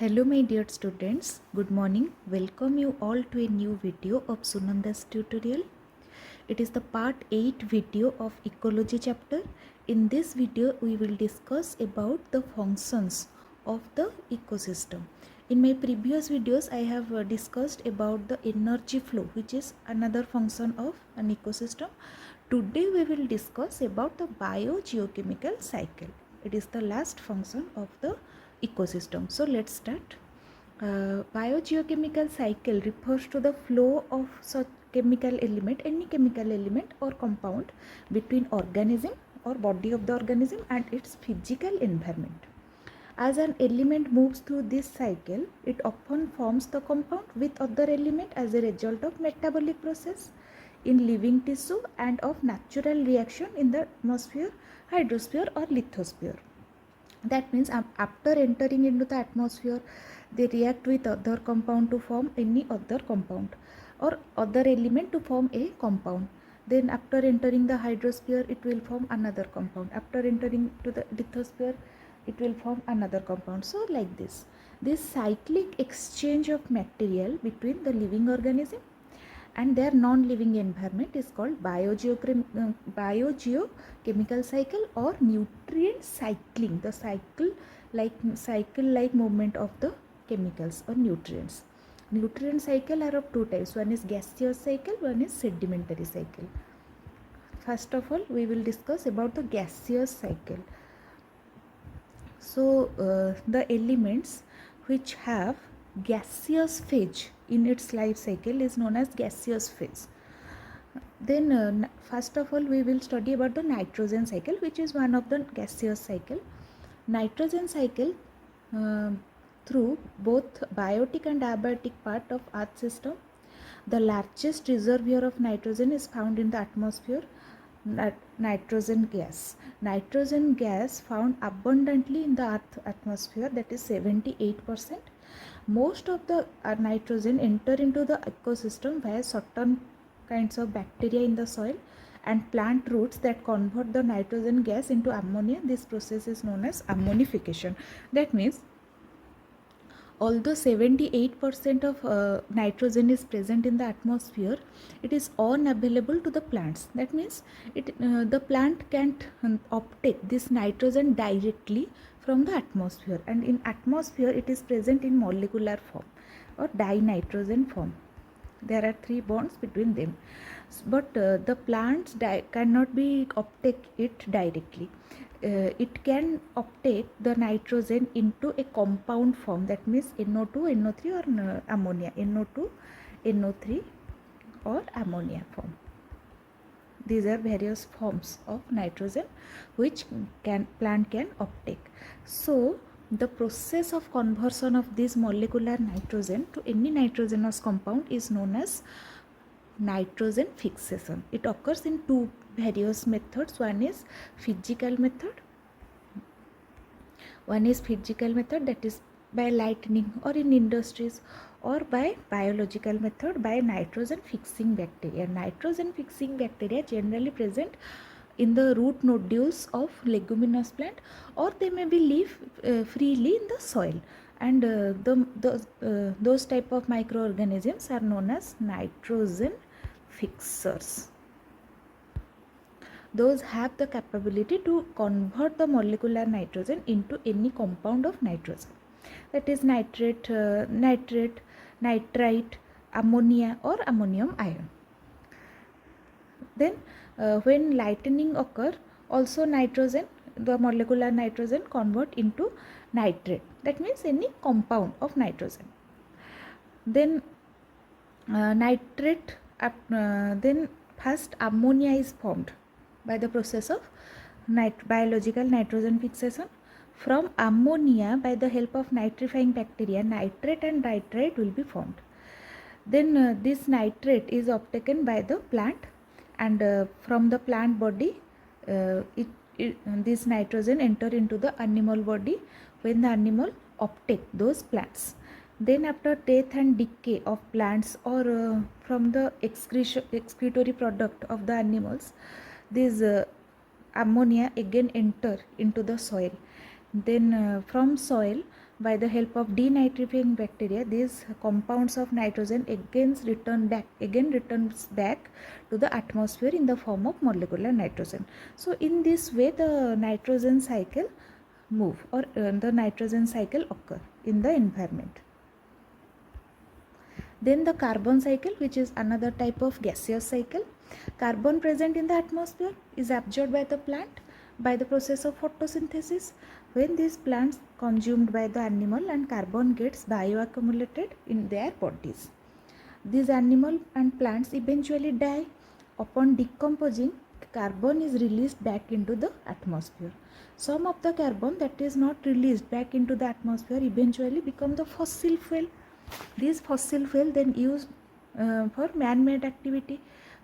Hello my dear students, good morning. Welcome you all to a new video of Sunanda's tutorial. It is the part 8 video of Ecology chapter. In this video we will discuss about the functions of the ecosystem. In my previous videos I have discussed about the energy flow, which is another function of an ecosystem. Today we will discuss about the biogeochemical cycle. It is the last function of the ecosystem. So let's start. Biogeochemical cycle refers to the flow of such chemical element, any chemical element or compound between organism or body of the organism and its physical environment. As an element moves through this cycle, it often forms the compound with other element as a result of metabolic process in living tissue and of natural reaction in the atmosphere, hydrosphere or lithosphere. That means after entering into the atmosphere, they react with other compound to form any other compound or other element to form a compound. Then after entering the hydrosphere, it will form another compound. After entering to the lithosphere, it will form another compound. So like this cyclic exchange of material between the living organism and their non-living environment is called biogeochemical cycle or nutrient cycling, the cycle like movement of the chemicals or nutrients. Nutrient cycle are of two types. One is gaseous cycle, one is sedimentary cycle. First of all, we will discuss about the gaseous cycle. So the elements which have gaseous phase in its life cycle is known as gaseous phase. Then first of all we will study about the nitrogen cycle, which is one of the gaseous cycle. Nitrogen cycle through both biotic and abiotic part of earth system. The largest reservoir of nitrogen is found in the atmosphere. Nitrogen gas found abundantly in the earth atmosphere, that is 78%. Most of the nitrogen enter into the ecosystem via certain kinds of bacteria in the soil and plant roots that convert the nitrogen gas into ammonia. This process is known as ammonification. That means although 78% of nitrogen is present in the atmosphere, it is unavailable to the plants. That means the plant can't uptake this nitrogen directly from the atmosphere, and in atmosphere it is present in molecular form or dinitrogen form. There are three bonds between them, but the plants cannot be uptake it directly. It can uptake the nitrogen into a compound form, that means NO2, NO3 or ammonia, NO2, NO3 or ammonia form. These are various forms of nitrogen which plant can uptake. So the process of conversion of this molecular nitrogen to any nitrogenous compound is known as nitrogen fixation. It occurs in two various methods. One is physical method, that is by lightning or in industries, or by biological method by nitrogen fixing bacteria. Nitrogen fixing bacteria generally present in the root nodules of leguminous plant, or they may be live freely in the soil, and those type of microorganisms are known as nitrogen fixers. Those have the capability to convert the molecular nitrogen into any compound of nitrogen, that is nitrate, nitrite, ammonia or ammonium ion. Then when lightning occur, also nitrogen, the molecular nitrogen convert into nitrate, that means any compound of nitrogen. Then nitrate, then first ammonia is formed by the process of biological nitrogen fixation. From ammonia, by the help of nitrifying bacteria, nitrate and nitrite will be formed. Then this nitrate is uptaken by the plant, and from the plant body this nitrogen enter into the animal body when the animal uptake those plants. Then after death and decay of plants or from the excretory product of the animals, this ammonia again enter into the soil. Then from soil by the help of denitrifying bacteria, these compounds of nitrogen returns back to the atmosphere in the form of molecular nitrogen. So in this way the nitrogen cycle move, or the nitrogen cycle occur in the environment. Then the carbon cycle, which is another type of gaseous cycle. Carbon present in the atmosphere is absorbed by the plant by the process of photosynthesis. When these plants consumed by the animal, and carbon gets bioaccumulated in their bodies. These animal and plants eventually die. Upon decomposing, carbon is released back into the atmosphere. Some of the carbon that is not released back into the atmosphere eventually become the fossil fuel. These fossil fuel then used for man-made activity,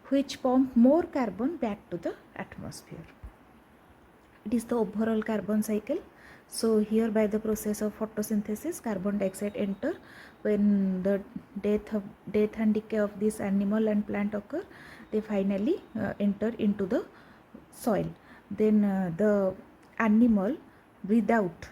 which pump more carbon back to the atmosphere. It is the overall carbon cycle. So here, by the process of photosynthesis, carbon dioxide enter. When the death and decay of this animal and plant occur, they finally enter into the soil. Then the animal breathe out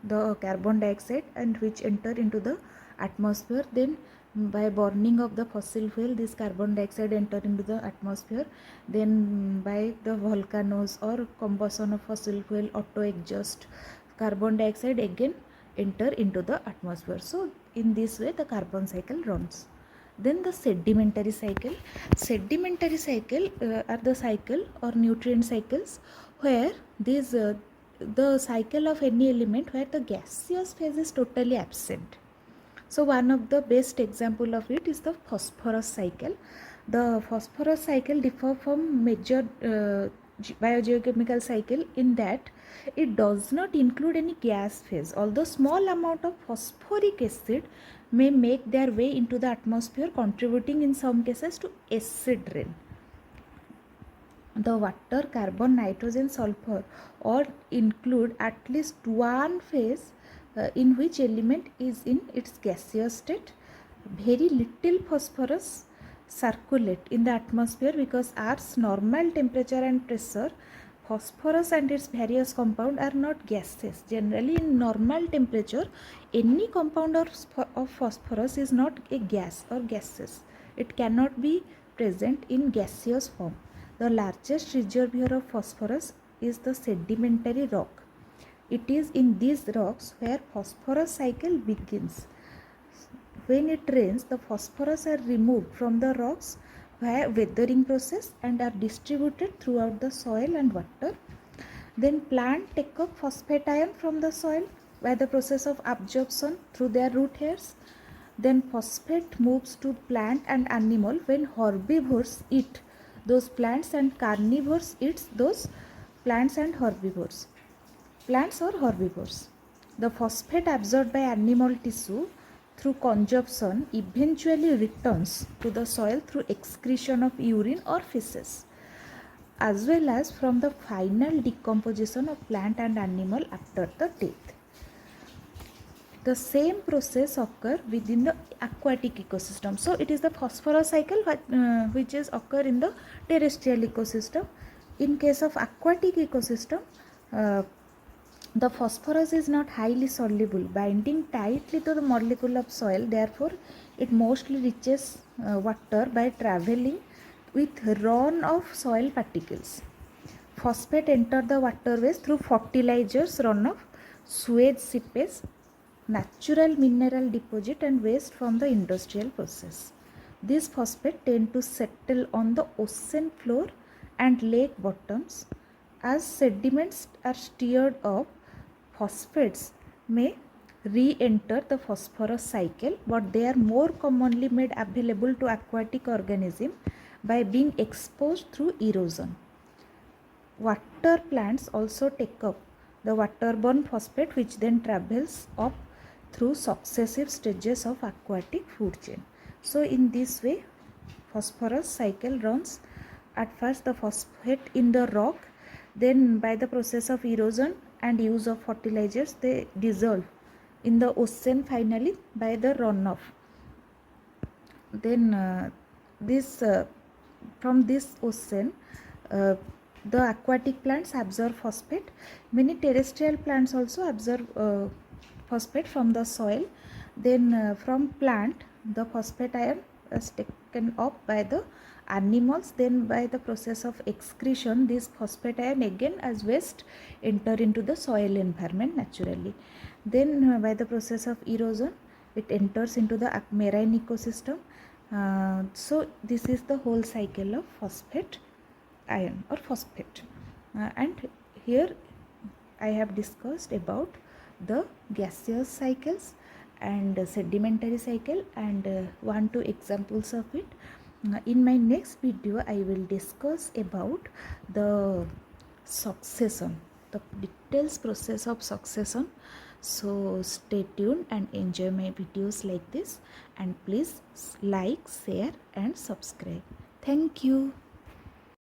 the carbon dioxide and which enter into the atmosphere. Then by burning of the fossil fuel, this carbon dioxide enter into the atmosphere. Then by the volcanoes or combustion of fossil fuel auto exhaust, carbon dioxide again enter into the atmosphere. So in this way the carbon cycle runs. Then the sedimentary cycle. Sedimentary cycle are the cycle or nutrient cycles where these the cycle of any element where the gaseous phase is totally absent. So one of the best example of it is the phosphorus cycle. The phosphorus cycle differ from major biogeochemical cycle in that it does not include any gas phase, although small amount of phosphoric acid may make their way into the atmosphere, contributing in some cases to acid rain. The water, carbon, nitrogen, sulfur all include at least one phase in which element is in its gaseous state. Very little phosphorus circulate in the atmosphere because Earth's normal temperature and pressure. Phosphorus and its various compounds are not gases. Generally, in normal temperature, any compound of phosphorus is not a gas or gases. It cannot be present in gaseous form. The largest reservoir of phosphorus is the sedimentary rock. It is in these rocks where phosphorus cycle begins. When it rains, the phosphorus are removed from the rocks via weathering process and are distributed throughout the soil and water. Then plants take up phosphate ion from the soil by the process of absorption through their root hairs. Then phosphate moves to plant and animal when herbivores eat those plants and carnivores eat those plants and herbivores. Plants or herbivores. The phosphate absorbed by animal tissue through consumption eventually returns to the soil through excretion of urine or feces, as well as from the final decomposition of plant and animal after the death. The same process occurs within the aquatic ecosystem. So it is the phosphorus cycle which is occur in the terrestrial ecosystem. In case of aquatic ecosystem, the phosphorus is not highly soluble, binding tightly to the molecule of soil. Therefore, it mostly reaches water by traveling with run of soil particles. Phosphate enter the waterways through fertilizers, runoff, sewage seepage, natural mineral deposit and waste from the industrial process. These phosphate tend to settle on the ocean floor and lake bottoms. As sediments are stirred up, phosphates may re-enter the phosphorus cycle, but they are more commonly made available to aquatic organisms by being exposed through erosion. Water plants also take up the waterborne phosphate, which then travels up through successive stages of aquatic food chain. So in this way phosphorus cycle runs. At first the phosphate in the rock, then by the process of erosion and use of fertilizers they dissolve in the ocean finally by the runoff. Then from this ocean the aquatic plants absorb phosphate. Many terrestrial plants also absorb phosphate from the soil. Then from plant, the phosphate ion is taken up by the animals. Then by the process of excretion, this phosphate ion again as waste enter into the soil environment naturally. Then by the process of erosion, it enters into the marine ecosystem. So this is the whole cycle of phosphate ion or phosphate. And here I have discussed about the gaseous cycles and sedimentary cycle, and one two examples of it. In my next video I will discuss about the succession, the details process of succession. So stay tuned and enjoy my videos like this, and please like, share and subscribe. Thank you.